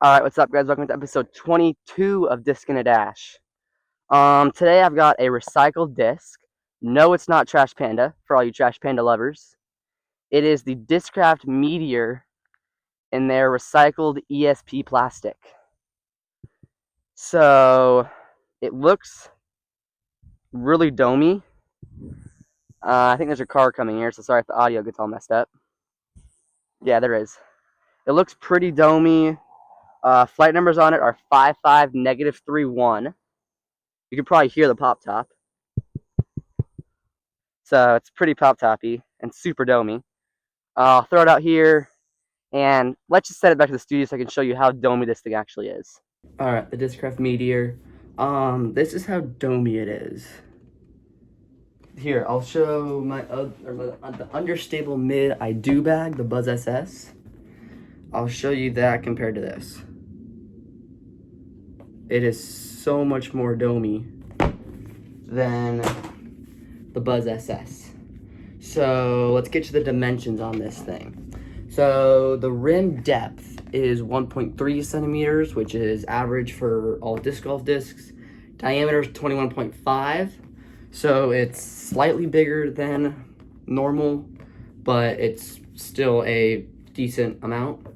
Alright, what's up guys? Welcome to episode 22 of Disc and a Dash. Today I've got a recycled disc. No, it's not Trash Panda, for all you Trash Panda lovers. It is the Discraft Meteor in their recycled ESP plastic. So, it looks really domey. I think there's a car coming here, so sorry if the audio gets all messed up. Yeah, there is. It looks pretty domey. Flight numbers on it are 55-31. You can probably hear the pop top. So it's pretty pop toppy and super domey. I'll throw it out here and let's just set it back to the studio so I can show you how domey this thing actually is. Alright, the Discraft Meteor. This is how domey it is. Here, I'll show the understable mid I do bag, the Buzz SS. I'll show you that compared to this. It is so much more domey than the Buzz SS. So let's get to the dimensions on this thing. So the rim depth is 1.3 centimeters, which is average for all disc golf discs. Diameter is 21.5, so it's slightly bigger than normal, but it's still a decent amount.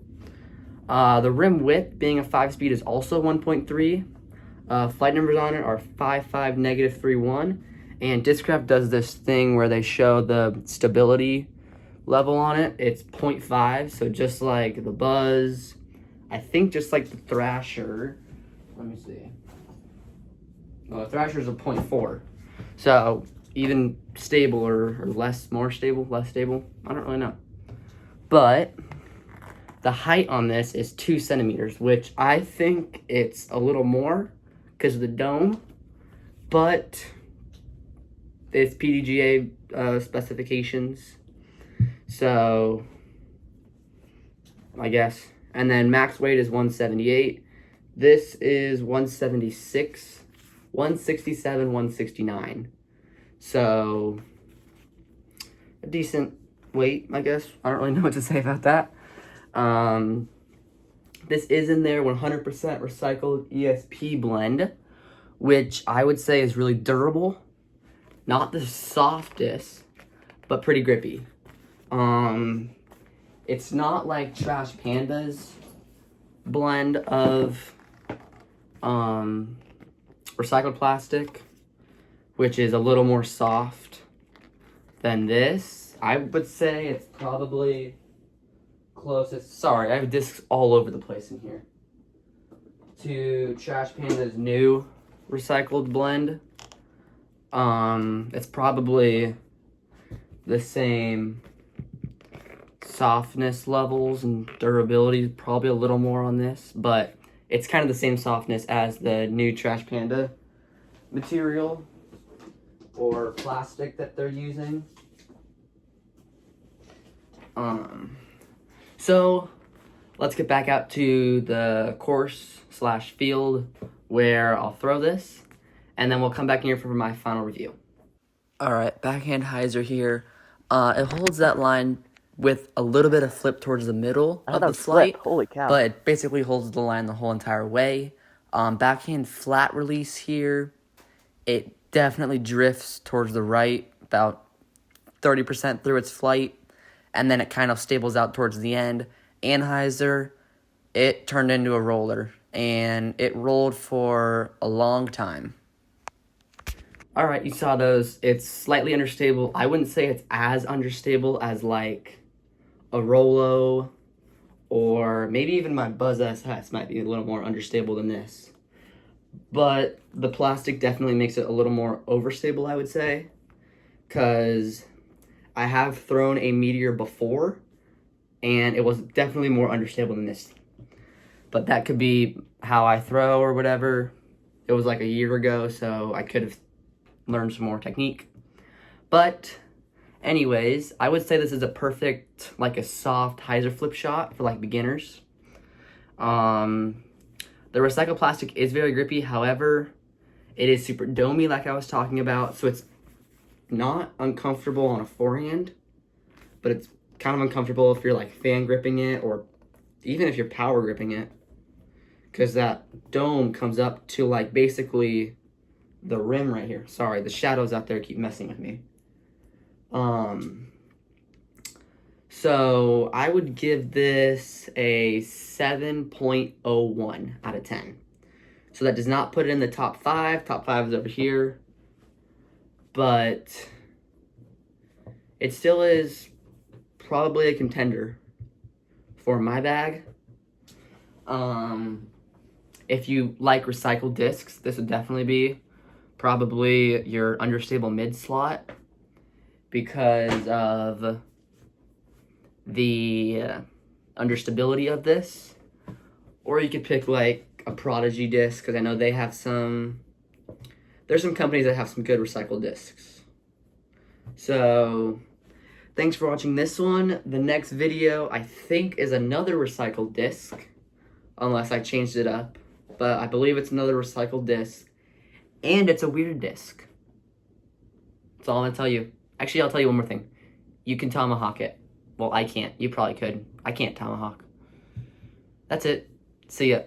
The rim width, being a 5-speed, is also 1.3. Flight numbers on it are 55-31. And Discraft does this thing where they show the stability level on it. It's 0.5, so just like the Buzz, I think just like the Thrasher. Let me see. Well, the Thrasher's a 0.4. So even stable or less, more stable, less stable. I don't really know. But the height on this is 2 centimeters, which I think it's a little more because of the dome. But it's PDGA specifications, so I guess. And then max weight is 178. This is 176, 167, 169. So a decent weight, I guess. I don't really know what to say about that. This is in their 100% recycled ESP blend, which I would say is really durable. Not the softest, but pretty grippy. It's not like Trash Panda's blend of recycled plastic, which is a little more soft than this. I would say it's probably closest, sorry, I have discs all over the place in here, to Trash Panda's new recycled blend. It's probably the same softness levels and durability, probably a little more on this, but it's kind of the same softness as the new Trash Panda material or plastic that they're using. So let's get back out to the course / field where I'll throw this, and then we'll come back in here for my final review. Alright, backhand hyzer here. It holds that line with a little bit of flip towards the middle of the flight. Holy cow. But it basically holds the line the whole entire way. Backhand flat release here. It definitely drifts towards the right about 30% through its flight, and then it kind of stables out towards the end. Anhyzer, it turned into a roller, and it rolled for a long time. Alright, you saw those. It's slightly understable. I wouldn't say it's as understable as like a Rolo, or maybe even my Buzz SS might be a little more understable than this. But the plastic definitely makes it a little more overstable, I would say, because I have thrown a Meteor before, and it was definitely more understable than this. But that could be how I throw or whatever. It was like a year ago, so I could have learned some more technique. But anyways, I would say this is a perfect, like a soft hyzer flip shot for like beginners. The recycled plastic is very grippy. However, it is super domey like I was talking about, so it's not uncomfortable on a forehand, but it's kind of uncomfortable if you're like fan gripping it, or even if you're power gripping it. because that dome comes up to like basically the rim right here. Sorry, the shadows out there keep messing with me. So I would give this a 7.01 out of 10. So that does not put it in the top 5. Top 5 is over here. But it still is probably a contender for my bag. If you like recycled discs, this would definitely be probably your understable mid slot because of the understability of this. Or you could pick like a Prodigy disc, because I know they have there's some companies that have some good recycled discs. So thanks for watching this one. The next video I think is another recycled disc, unless I changed it up, but I believe it's another recycled disc, and it's a weird disc. That's all I'm gonna tell you. Actually, I'll tell you one more thing. You can tomahawk it. Well, I can't. You probably could. I can't tomahawk. That's it. See ya.